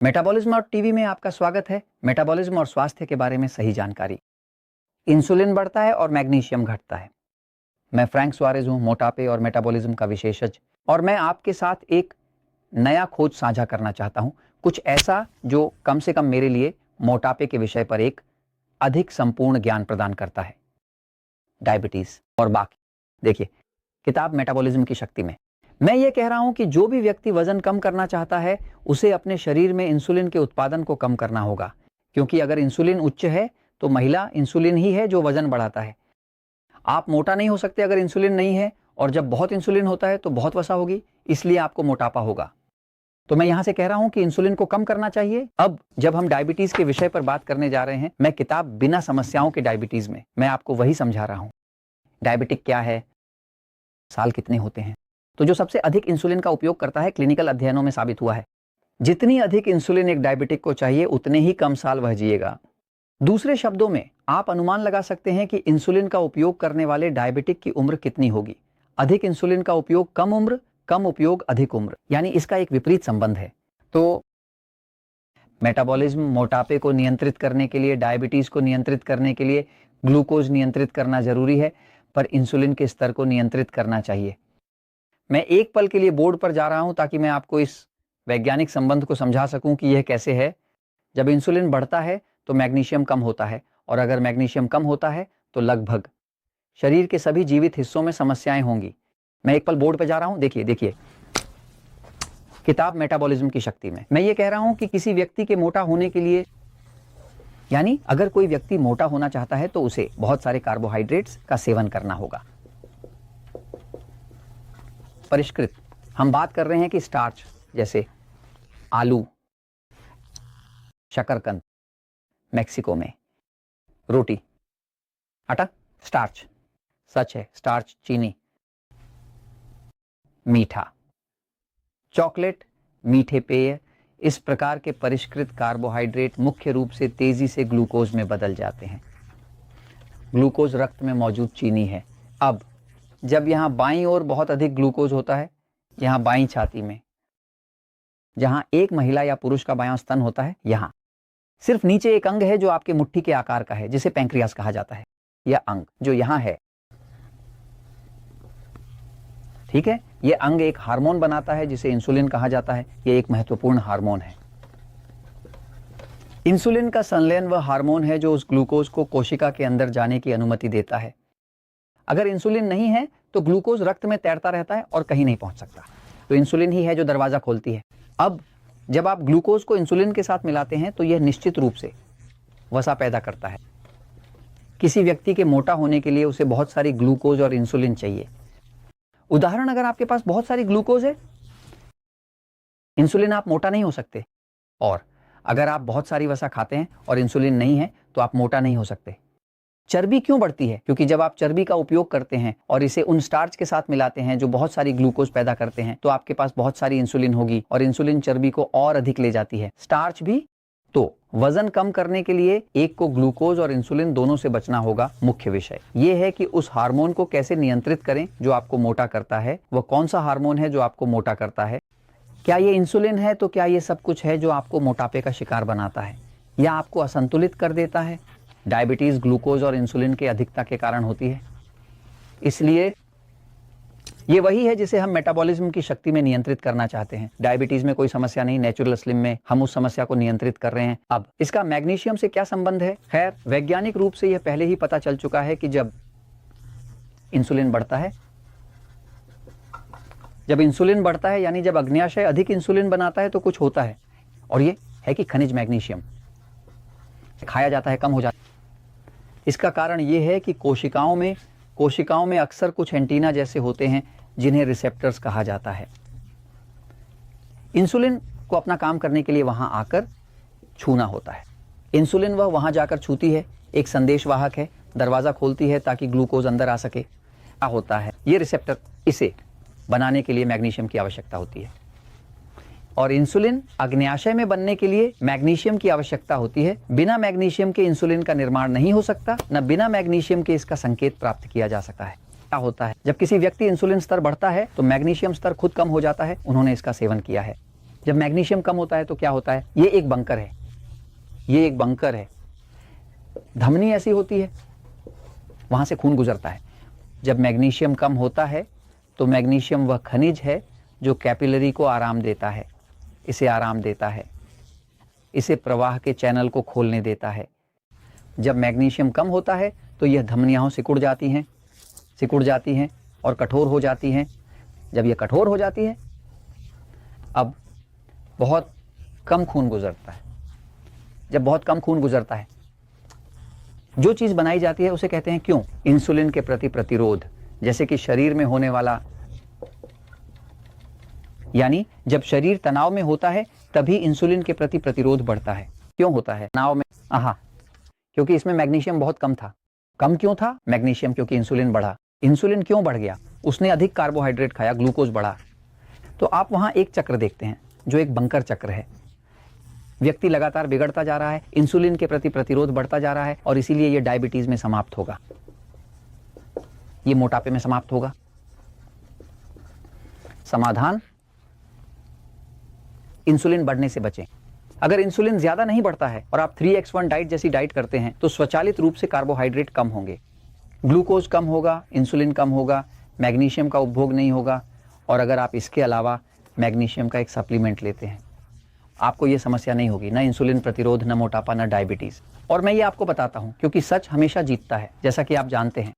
Metabolism और TV में आपका स्वागत है। मेटाबॉलिज्म और स्वास्थ्य के बारे में सही जानकारी। इंसुलिन बढ़ता है और मैग्नीशियम घटता है। मैं फ्रैंक सुआरेज हूं, मोटापे और मेटाबॉलिज्म का विशेषज्ञ, और मैं आपके साथ एक नया खोज साझा करना चाहता हूं, कुछ ऐसा जो कम से कम मेरे लिए मोटापे के विषय पर एक अधिक संपूर्ण ज्ञान प्रदान करता है। डायबिटीज और बाकी देखिए, किताब मेटाबॉलिज्म की शक्ति में मैं ये कह रहा हूं कि जो भी व्यक्ति वजन कम करना चाहता है उसे अपने शरीर में इंसुलिन के उत्पादन को कम करना होगा, क्योंकि अगर इंसुलिन उच्च है तो महिला इंसुलिन ही है जो वजन बढ़ाता है। आप मोटा नहीं हो सकते अगर इंसुलिन नहीं है, और जब बहुत इंसुलिन होता है तो बहुत वसा होगी, इसलिए आपको मोटापा होगा। तो मैं यहां से कह रहा हूं कि इंसुलिन को कम करना चाहिए। अब जब हम डायबिटीज के विषय पर बात करने जा रहे हैं, मैं किताब बिना समस्याओं के डायबिटीज में मैं आपको वही समझा रहा हूं। डायबिटिक क्या है, साल कितने होते हैं। तो जो सबसे अधिक इंसुलिन का उपयोग करता है, क्लिनिकल अध्ययनों में साबित हुआ है, जितनी अधिक इंसुलिन एक डायबिटिक को चाहिए उतने ही कम साल वह जिएगा। दूसरे शब्दों में आप अनुमान लगा सकते हैं कि इंसुलिन का उपयोग करने वाले डायबिटिक की उम्र कितनी होगी। अधिक इंसुलिन का उपयोग कम उम्र, कम उपयोग अधिक उम्र, यानी इसका एक विपरीत संबंध है। तो मेटाबॉलिज्म, मोटापे को नियंत्रित करने के लिए, डायबिटीज को नियंत्रित करने के लिए ग्लूकोज नियंत्रित करना जरूरी है, पर इंसुलिन के स्तर को नियंत्रित करना चाहिए। मैं एक पल के लिए बोर्ड पर जा रहा हूं ताकि मैं आपको इस वैज्ञानिक संबंध को समझा सकूं कि यह कैसे है। जब इंसुलिन बढ़ता है तो मैग्नीशियम कम होता है, और अगर मैग्नीशियम कम होता है तो लगभग शरीर के सभी जीवित हिस्सों में समस्याएं होंगी। मैं एक पल बोर्ड पर जा रहा हूं, देखिए किताब मेटाबॉलिज्म की शक्ति में मैं ये कह रहा हूं कि किसी व्यक्ति के मोटा होने के लिए, यानी अगर कोई व्यक्ति मोटा होना चाहता है तो उसे बहुत सारे कार्बोहाइड्रेट्स का सेवन करना होगा। परिष्कृत हम बात कर रहे हैं कि स्टार्च, जैसे आलू, शकरकंद, मेक्सिको में रोटी, आटा, स्टार्च। सच है, स्टार्च, चीनी, मीठा, चॉकलेट, मीठे पेय, इस प्रकार के परिष्कृत कार्बोहाइड्रेट मुख्य रूप से तेजी से ग्लूकोज में बदल जाते हैं। ग्लूकोज रक्त में मौजूद चीनी है। अब जब यहां बाईं ओर बहुत अधिक ग्लूकोज होता है, यहां बाईं छाती में, जहां एक महिला या पुरुष का बायां स्तन होता है, यहां सिर्फ नीचे एक अंग है जो आपके मुट्ठी के आकार का है, जिसे पैंक्रियास कहा जाता है। यह अंग जो यहां है, ठीक है, यह अंग एक हार्मोन बनाता है जिसे इंसुलिन कहा जाता है। यह एक महत्वपूर्ण हार्मोन है। इंसुलिन का संलयन वह हार्मोन है जो उस ग्लूकोज को कोशिका के अंदर जाने की अनुमति देता है। अगर इंसुलिन नहीं है तो ग्लूकोज रक्त में तैरता रहता है और कहीं नहीं पहुंच सकता। तो इंसुलिन ही है जो दरवाजा खोलती है। अब जब आप ग्लूकोज को इंसुलिन के साथ मिलाते हैं तो यह निश्चित रूप से वसा पैदा करता है। किसी व्यक्ति के मोटा होने के लिए उसे बहुत सारी ग्लूकोज और इंसुलिन चाहिए। उदाहरण, अगर आपके पास बहुत सारी ग्लूकोज है, इंसुलिन, आप मोटा नहीं हो सकते। और अगर आप बहुत सारी वसा खाते हैं और इंसुलिन नहीं है तो आप मोटा नहीं हो सकते। चर्बी क्यों बढ़ती है? क्योंकि जब आप चर्बी का उपयोग करते हैं और इसे उन स्टार्च के साथ मिलाते हैं जो बहुत सारी ग्लूकोज पैदा करते हैं, तो आपके पास बहुत सारी इंसुलिन होगी, और इंसुलिन चर्बी को और अधिक ले जाती है, स्टार्च भी। तो वजन कम करने के लिए एक को ग्लूकोज और इंसुलिन दोनों से बचना होगा। मुख्य विषय यह है कि उस हार्मोन को कैसे नियंत्रित करें जो आपको मोटा करता है। वह कौन सा हार्मोन है जो आपको मोटा करता है? क्या ये इंसुलिन है? तो क्या ये सब कुछ है जो आपको मोटापे का शिकार बनाता है या आपको असंतुलित कर देता है? डायबिटीज ग्लूकोज और इंसुलिन के अधिकता के कारण होती है। इसलिए ये वही है जिसे हम मेटाबॉलिज्म की शक्ति में नियंत्रित करना चाहते हैं। डायबिटीज में कोई समस्या नहीं, नेचुरल स्लिम में हम उस समस्या को नियंत्रित कर रहे हैं। अब इसका मैग्नीशियम से क्या संबंध है? खैर, वैज्ञानिक रूप से यह पहले ही पता चल चुका है कि जब इंसुलिन बढ़ता है, यानी जब अग्न्याशय अधिक इंसुलिन बनाता है तो कुछ होता है, और ये है कि खनिज मैग्नीशियम खाया जाता है, कम हो जाता है। इसका कारण यह है कि कोशिकाओं में अक्सर कुछ एंटीना जैसे होते हैं जिन्हें रिसेप्टर्स कहा जाता है। इंसुलिन को अपना काम करने के लिए वहां आकर छूना होता है। इंसुलिन वह वहां जाकर छूती है, एक संदेशवाहक है, दरवाजा खोलती है ताकि ग्लूकोज अंदर आ सके। क्या होता है? ये रिसेप्टर, इसे बनाने के लिए मैग्नीशियम की आवश्यकता होती है, और इंसुलिन अग्न्याशय में बनने के लिए मैग्नीशियम की आवश्यकता होती है। बिना मैग्नीशियम के इंसुलिन का निर्माण नहीं हो सकता, न बिना मैग्नीशियम के इसका संकेत प्राप्त किया जा सकता है। क्या होता है? जब किसी व्यक्ति इंसुलिन स्तर बढ़ता है तो मैग्नीशियम स्तर खुद कम हो जाता है। उन्होंने इसका सेवन किया है। जब मैग्नीशियम कम होता है तो क्या होता है, ये एक बंकर है, ये एक बंकर है, धमनी ऐसी होती है, वहां से खून गुजरता है। जब मैग्नीशियम कम होता है तो मैग्नीशियम वह खनिज है जो कैपिलरी को आराम देता है, इसे आराम देता है, इसे प्रवाह के चैनल को खोलने देता है। जब मैग्नीशियम कम होता है तो यह धमनियां सिकुड़ जाती हैं और कठोर हो जाती हैं। जब यह कठोर हो जाती है, अब बहुत कम खून गुजरता है। जब बहुत कम खून गुजरता है, जो चीज़ बनाई जाती है उसे कहते हैं क्यों, इंसुलिन के प्रति प्रतिरोध। जैसे कि शरीर में होने वाला, यानी जब शरीर तनाव में होता है तभी इंसुलिन के प्रति प्रतिरोध बढ़ता है। क्यों होता है तनाव में? क्योंकि इसमें मैग्नीशियम बहुत कम था। कम क्यों था मैग्नीशियम? क्योंकि इंसुलिन बढ़ा। इंसुलिन क्यों बढ़ गया? उसने अधिक कार्बोहाइड्रेट खाया, ग्लूकोज बढ़ा। तो आप वहां एक चक्र देखते हैं जो एक बंकर चक्र है। व्यक्ति लगातार बिगड़ता जा रहा है, इंसुलिन के प्रति प्रतिरोध बढ़ता जा रहा है और इसीलिए ये डायबिटीज में समाप्त होगा, ये मोटापे में समाप्त होगा। समाधान, इंसुलिन बढ़ने से बचें। अगर इंसुलिन ज्यादा नहीं बढ़ता है और आप 3x1 डाइट जैसी डाइट करते हैं तो स्वचालित रूप से कार्बोहाइड्रेट कम होंगे, ग्लूकोज कम होगा, इंसुलिन कम होगा, मैग्नीशियम का उपभोग नहीं होगा। और अगर आप इसके अलावा मैग्नीशियम का एक सप्लीमेंट लेते हैं, आपको ये समस्या नहीं होगी, न इंसुलिन प्रतिरोध, न मोटापा, न डायबिटीज। और मैं ये आपको बताता हूँ क्योंकि सच हमेशा जीतता है, जैसा कि आप जानते हैं।